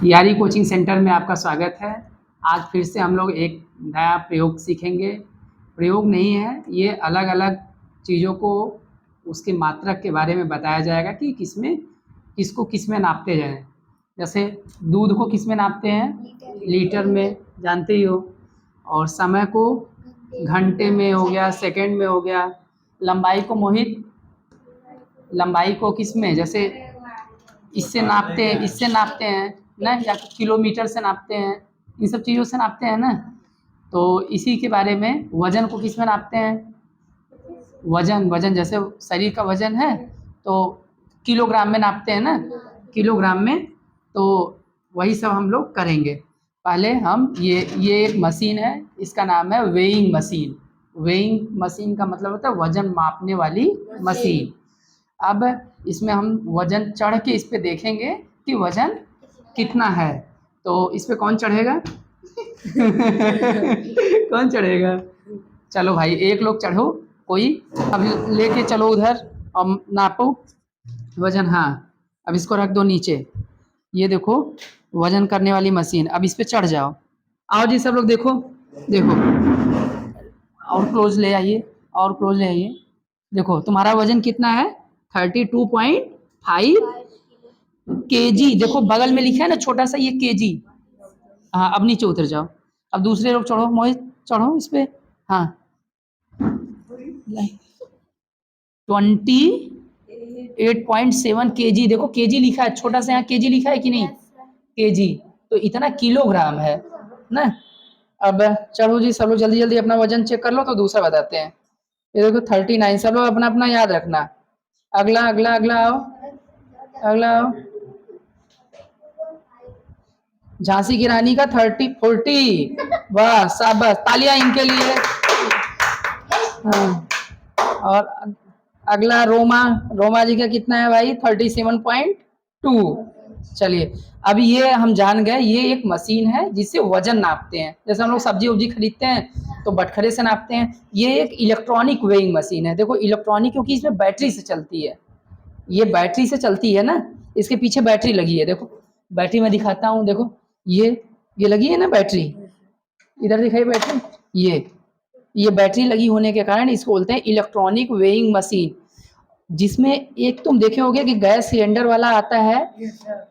यारी coaching centre में आपका स्वागत है। आज फिर से हम लोग एक नया प्रयोग सीखेंगे। प्रयोग नहीं है, ये अलग-अलग चीज़ों को उसके मात्रक के बारे में बताया जाएगा कि किसको किस में नापते जाएँ। जैसे दूध को किस में नापते हैं? लीटर में, जानते ही हो। और समय को घंटे में हो गया, सेकंड में हो गया। लंबाई को मोहित, लंबाई को किस में? जैसे इससे नापते हैं ना, या किलोमीटर से नापते हैं, इन सब चीज़ों से नापते हैं ना। तो इसी के बारे में वजन को किस में नापते हैं? वजन जैसे शरीर का वजन है तो किलोग्राम में नापते हैं ना, किलोग्राम में। तो वही सब हम लोग करेंगे। पहले हम ये एक मशीन है, इसका नाम है वेइंग मशीन। वेइंग मशीन का मतलब होता है वजन मापने वाली मशीन। अब इसमें हम वजन चढ़ के इस पे देखेंगे कि वजन कितना है। तो इस पे कौन चढ़ेगा? कौन चढ़ेगा? चलो भाई, एक लोग चढ़ो कोई। अब लेके चलो उधर और नापो वजन। हाँ, अब इसको रख दो नीचे। ये देखो वजन करने वाली मशीन। अब इस पे चढ़ जाओ। आओ जी सब लोग, देखो देखो, और क्लोज ले आइए, और क्लोज ले आइए। देखो तुम्हारा वजन कितना है? 32.5 केजी। देखो बगल में लिखा है ना छोटा सा, ये केजी। हाँ, अब नीचे उतर जाओ। अब दूसरे लोग चढ़ो, मोहित चढ़ो इस पे। हाँ, 28.7 केजी। देखो केजी लिखा है, छोटा सा यहाँ केजी लिखा है कि नहीं? केजी। तो इतना किलोग्राम है ना। अब चलो जी सब लोग जल्दी जल्दी अपना वजन चेक कर लो, तो दूसरा बताते हैं। ये देखो 39। सब लोग अपना अपना याद रखना। अगला अगला अगला आओ, अगला आओ। झांसी की रानी का 40। वाह, शाबाश, तालियां इनके लिए। हाँ। और अगला रोमा, रोमा जी का कितना है भाई? 37.2। चलिए, अब ये हम जान गए, ये एक मशीन है जिससे वजन नापते हैं। जैसे हम लोग सब्जी उब्जी खरीदते हैं तो बटखरे से नापते हैं। ये एक इलेक्ट्रॉनिक वेइंग मशीन है। देखो इलेक्ट्रॉनिक क्योंकि इसमें बैटरी से चलती है। ये बैटरी से चलती है ना, इसके पीछे बैटरी लगी है। देखो बैटरी मैं दिखाता हूँ। देखो ये लगी है ना बैटरी, इधर दिखाई बैटरी। ये बैटरी लगी होने के कारण इसको बोलते हैं इलेक्ट्रॉनिक वेइंग मशीन। जिसमें एक तुम देखे होगे कि गैस सिलेंडर वाला आता है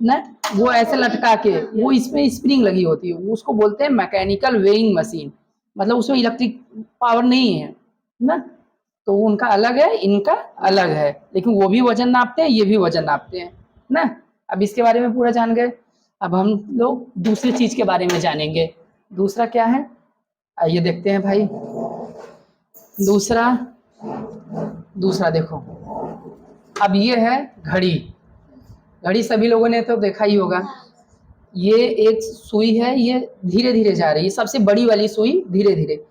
ना, वो ऐसे लटका के, वो इसमें स्प्रिंग लगी होती है, उसको बोलते हैं मैकेनिकल वेइंग मशीन। मतलब उसमें इलेक्ट्रिक पावर नहीं है ना। तो उनका अलग है, इनका अलग है, लेकिन वो भी वजन नापते हैं, ये भी वजन नापते हैं ना। अब इसके बारे में पूरा जान गए। अब हम लोग दूसरी चीज के बारे में जानेंगे। दूसरा क्या है, आइए देखते हैं भाई। दूसरा दूसरा देखो, अब ये है घड़ी। घड़ी सभी लोगों ने तो देखा ही होगा। ये एक सुई है, ये धीरे धीरे जा रही है, सबसे बड़ी वाली सुई धीरे धीरे।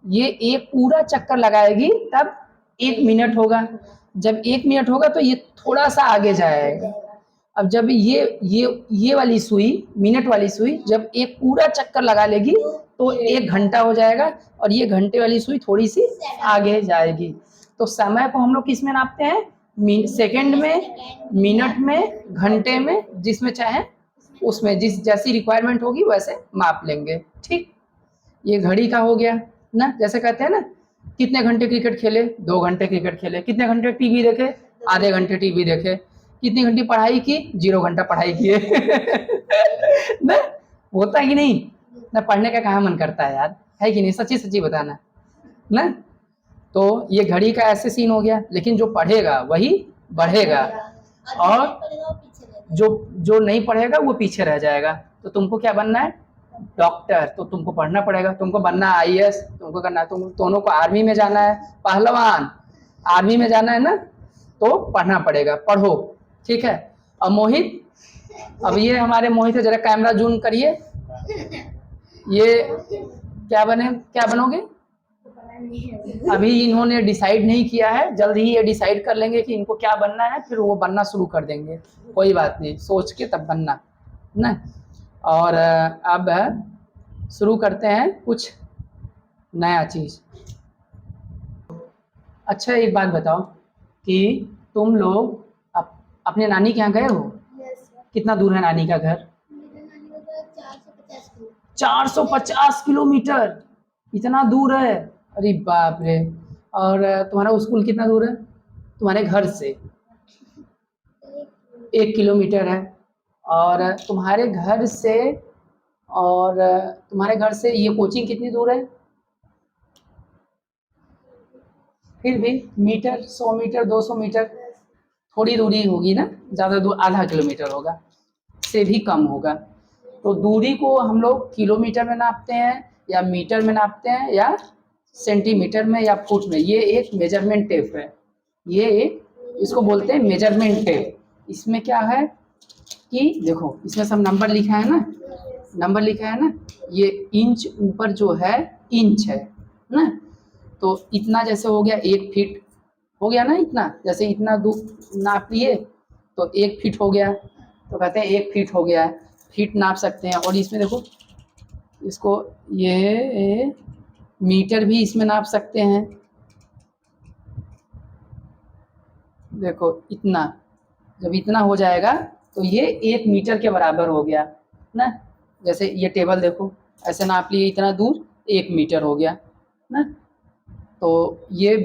ये एक पूरा चक्कर लगाएगी तब 1 मिनट होगा। जब 1 मिनट होगा तो ये थोड़ा सा आगे जाएगा। अब जब ये वाली सुई, मिनट वाली सुई जब एक पूरा चक्कर लगा लेगी तो 1 घंटा हो जाएगा, और ये घंटे वाली सुई थोड़ी सी आगे जाएगी। तो समय को हम लोग किस में नापते हैं? सेकंड में, मिनट में, घंटे में, जिसमें चाहे उसमें जिस जैसी रिक्वायरमेंट होगी वैसे माप लेंगे। ठीक, ये घड़ी का हो गया ना। जैसे कहते हैं ना, कितने घंटे क्रिकेट खेले? 2 घंटे क्रिकेट खेले। कितने घंटे टीवी देखे? आधे घंटे टीवी देखे। कितनी घंटे पढ़ाई की? 0 घंटा पढ़ाई किए। ना, होता है कि नहीं ना? पढ़ने का कहाँ मन करता है यार, है कि नहीं? सच्ची सच्ची बताना ना। तो ये घड़ी का ऐसे सीन हो गया, लेकिन जो पढ़ेगा वही बढ़ेगा, और जो जो नहीं पढ़ेगा वो पीछे रह जाएगा। तो तुमको क्या बनना है? डॉक्टर। तो तुमको पढ़ना पड़ेगा। तुमको बनना है आईएएस, तुमको करना है, तुम दोनों को आर्मी में जाना है, पहलवान, आर्मी में जाना है ना, तो पढ़ना पड़ेगा। पढ़ो, ठीक है। अब मोहित, अब ये हमारे मोहित है, जरा कैमरा जूम करिए। ये क्या बने, क्या बनोगे? अभी इन्होंने डिसाइड नहीं किया है, जल्द ही ये डिसाइड कर लेंगे कि इनको क्या बनना है, फिर वो बनना शुरू कर देंगे। कोई बात नहीं, सोच के तब बनना ना। और अब शुरू करते हैं कुछ नया चीज। अच्छा एक बात बताओ कि तुम लोग अपने नानी के यहाँ गए हो? कितना दूर है नानी का घर? 450 किलोमीटर, इतना दूर है। अरे बाप रे। और तुम्हारा स्कूल कितना दूर है तुम्हारे घर से? 1 किलोमीटर है। और तुम्हारे घर से, और तुम्हारे घर से ये कोचिंग कितनी दूर है? फिर भी मीटर, 100 मीटर, 200 मीटर, थोड़ी दूरी होगी ना, ज़्यादा दूर आधा किलोमीटर होगा, से भी कम होगा। तो दूरी को हम लोग किलोमीटर में नापते हैं या मीटर में नापते हैं या सेंटीमीटर में या फुट में। ये एक मेजरमेंट टेप है, ये एक, इसको बोलते हैं मेजरमेंट टेप। इसमें क्या है कि देखो इसमें सब नंबर लिखा है ना, नंबर लिखा है ना, ये इंच ऊपर जो है इंच है ना, तो इतना जैसे हो गया 1 फीट हो गया ना, इतना जैसे इतना नाप लिए तो 1 फीट हो गया, तो कहते हैं 1 फीट हो गया, फीट नाप सकते हैं। और इसमें देखो, इसको ये मीटर भी इसमें नाप सकते हैं। देखो इतना, जब इतना हो जाएगा तो ये 1 मीटर के बराबर हो गया ना। जैसे ये टेबल देखो, ऐसे नाप लिए इतना दूर, 1 मीटर हो गया ना। तो ये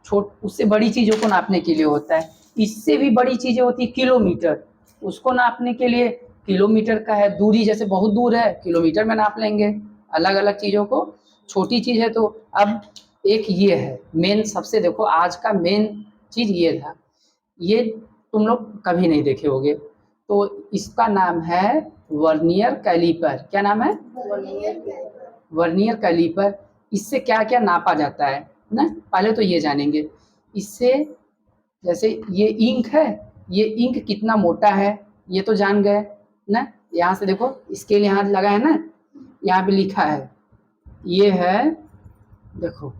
उससे बड़ी चीज़ों को नापने के लिए होता है। इससे भी बड़ी चीज़ें होती है किलोमीटर, उसको नापने के लिए किलोमीटर का है। दूरी जैसे बहुत दूर है, किलोमीटर में नाप लेंगे अलग अलग चीज़ों को। छोटी चीज़ है तो अब एक ये है मेन, सबसे देखो आज का मेन चीज़ ये था, ये तुम लोग कभी नहीं देखे होगे। तो इसका नाम है वर्नियर कैलीपर। क्या नाम है? Vernier caliper. इससे क्या क्या नापा जाता है ना, पहले तो ये जानेंगे। इससे जैसे ये इंक है, ये इंक कितना मोटा है ये तो जान गए ना। यहाँ से देखो स्केल यहाँ लगा है ना, यहाँ पे लिखा है, ये है देखो,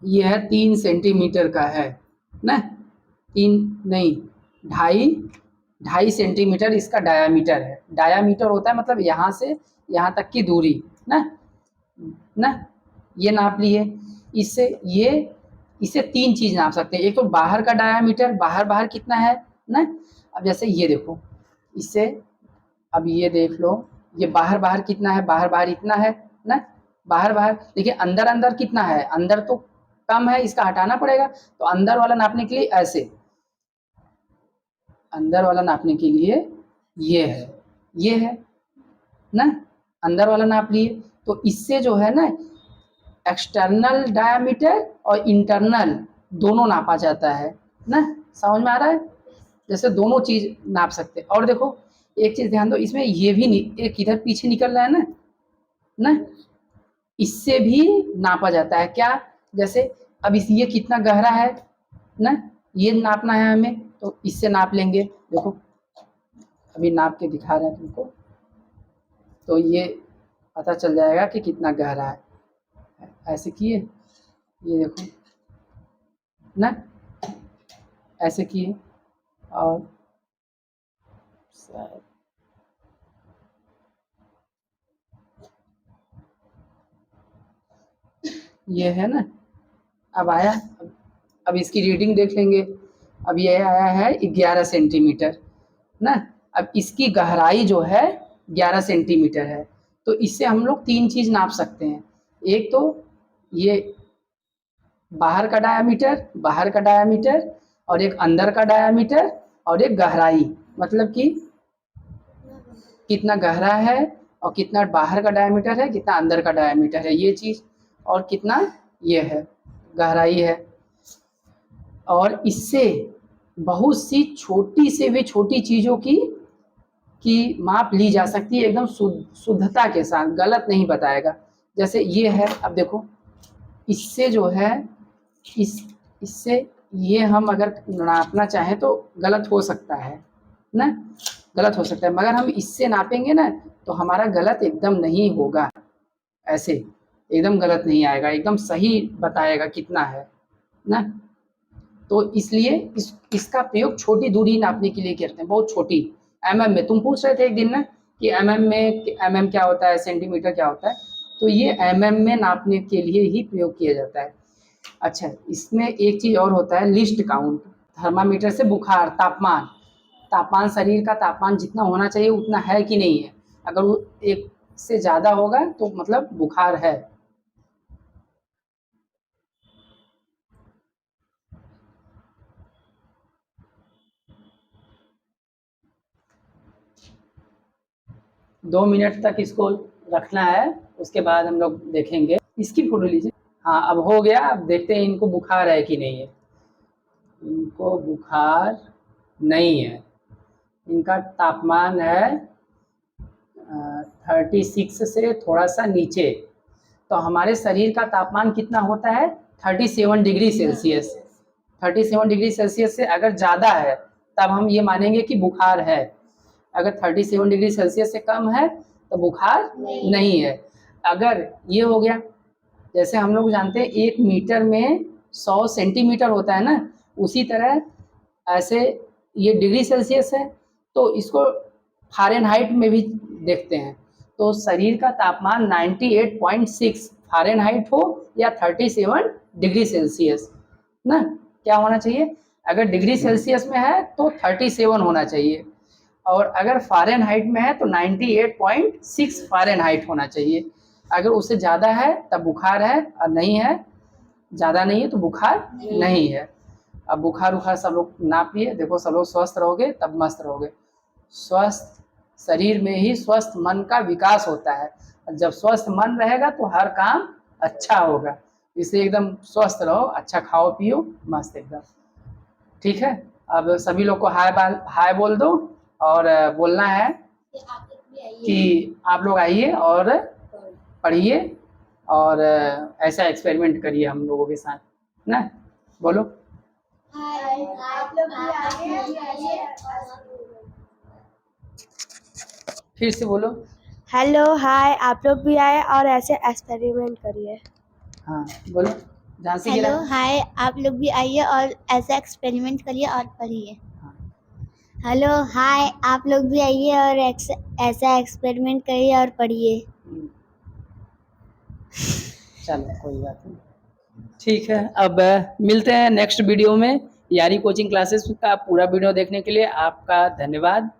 ये है 3 सेंटीमीटर का है ना, 2.5 सेंटीमीटर इसका डायामीटर है। डायामीटर होता है मतलब यहाँ से यहाँ तक की दूरी ना, ये नाप लिए। इससे इसे 3 चीज़ नाप सकते हैं। एक तो बाहर का डायामीटर, बाहर कितना है ना। अब जैसे ये देखो, इससे अब ये देख लो, ये बाहर कितना है, बाहर इतना है ना, बाहर। देखिए अंदर कितना है, अंदर तो कम है, इसका हटाना पड़ेगा। तो अंदर वाला नापने के लिए ऐसे, अंदर वाला नापने के लिए ये है ना, अंदर वाला नाप लिए। तो इससे जो है ना एक्सटर्नल डायामीटर और इंटरनल दोनों नापा जाता है ना। समझ में आ रहा है? जैसे दोनों चीज़ नाप सकते हैं। और देखो एक चीज़ ध्यान दो, इसमें ये भी एक इधर पीछे निकल रहा है ना, इससे भी नापा जाता है। क्या? जैसे अब ये कितना गहरा है ना, ये नापना है हमें, तो इससे नाप लेंगे। देखो अभी नाप के दिखा रहे हैं तुमको, तो ये पता चल जाएगा कि कितना गहरा है। ऐसे किए, ये देखो ना, ऐसे किए, और ये है ना, अब आया, अब इसकी रीडिंग देख लेंगे। अब ये आया है 11 सेंटीमीटर ना। अब इसकी गहराई जो है 11 सेंटीमीटर है। तो इससे हम लोग 3 चीज़ नाप सकते हैं। एक तो ये बाहर का डायामीटर, और एक अंदर का डायामीटर, और एक गहराई, मतलब कि कितना गहरा है और कितना बाहर का डायामीटर है, कितना अंदर का डायामीटर है, ये चीज़, और कितना ये है गहराई है। और इससे बहुत सी छोटी से भी छोटी चीज़ों की माप ली जा सकती है, एकदम शुद्धता के साथ, गलत नहीं बताएगा। जैसे ये है, अब देखो इससे जो है इससे ये हम अगर नापना चाहें तो गलत हो सकता है ना, गलत हो सकता है, मगर हम इससे नापेंगे ना तो हमारा गलत एकदम नहीं होगा, ऐसे एकदम गलत नहीं आएगा, एकदम सही बताएगा कितना है ना। तो इसलिए इसका प्रयोग छोटी दूरी नापने के लिए करते हैं, बहुत छोटी, mm में। तुम पूछ रहे थे एक दिन ना कि mm में, mm क्या होता है, सेंटीमीटर क्या होता है, तो ये mm में नापने के लिए ही प्रयोग किया जाता है। अच्छा, इसमें एक चीज़ और होता है, लिस्ट काउंट। थर्मामीटर से बुखार, तापमान शरीर का तापमान जितना होना चाहिए उतना है कि नहीं है। अगर वो एक से ज़्यादा होगा तो मतलब बुखार है। दो मिनट तक इसको रखना है, उसके बाद हम लोग देखेंगे। इसकी फोटो लीजिए। हाँ, अब हो गया। अब देखते हैं इनको बुखार है कि नहीं है। इनको बुखार नहीं है। इनका तापमान है 36 से थोड़ा सा नीचे। तो हमारे शरीर का तापमान कितना होता है? 37 डिग्री सेल्सियस। 37 डिग्री सेल्सियस से अगर ज़्यादा है तब हम ये मानेंगे कि बुखार है। अगर 37 डिग्री सेल्सियस से कम है तो बुखार नहीं है। अगर ये हो गया, जैसे हम लोग जानते हैं 1 मीटर में 100 सेंटीमीटर होता है ना, उसी तरह ऐसे ये डिग्री सेल्सियस है, तो इसको फ़ारेनहाइट में भी देखते हैं। तो शरीर का तापमान 98.6 फ़ारेनहाइट हो या 37 डिग्री सेल्सियस ना, क्या होना चाहिए? अगर डिग्री सेल्सियस में है तो 37 होना चाहिए, और अगर फ़ारेनहाइट में है तो 98.6 फ़ारेनहाइट होना चाहिए। अगर उससे ज़्यादा है तब बुखार है, और नहीं है, ज़्यादा नहीं है तो बुखार नहीं है। अब बुखार उखार सब लोग नाप लिए, देखो सब लोग स्वस्थ रहोगे तब मस्त रहोगे। स्वस्थ शरीर में ही स्वस्थ मन का विकास होता है, और जब स्वस्थ मन रहेगा तो हर काम अच्छा होगा। इसलिए एकदम स्वस्थ रहो, अच्छा खाओ पियो, मस्त एकदम। ठीक है, अब सभी लोग को हाय बोल दो, और बोलना है कि आप लोग आइए और पढ़िए, और ऐसा एक्सपेरिमेंट करिए हम लोगों के साथ ना। बोलो। आप लोग भी आइए। फिर से बोलो। हेलो हाय, आप लोग भी आए और ऐसे एक्सपेरिमेंट करिए। हाँ बोलो, झांसी हेलो गिरा। हाय, आप लोग भी आइए और ऐसा एक्सपेरिमेंट करिए और पढ़िए। हाँ। हेलो हाय, आप लोग भी आइए और ऐसा एक्सपेरिमेंट करिए और पढ़िए। चलो कोई बात नहीं, ठीक है। अब मिलते हैं नेक्स्ट वीडियो में। यारी कोचिंग क्लासेस का पूरा वीडियो देखने के लिए आपका धन्यवाद।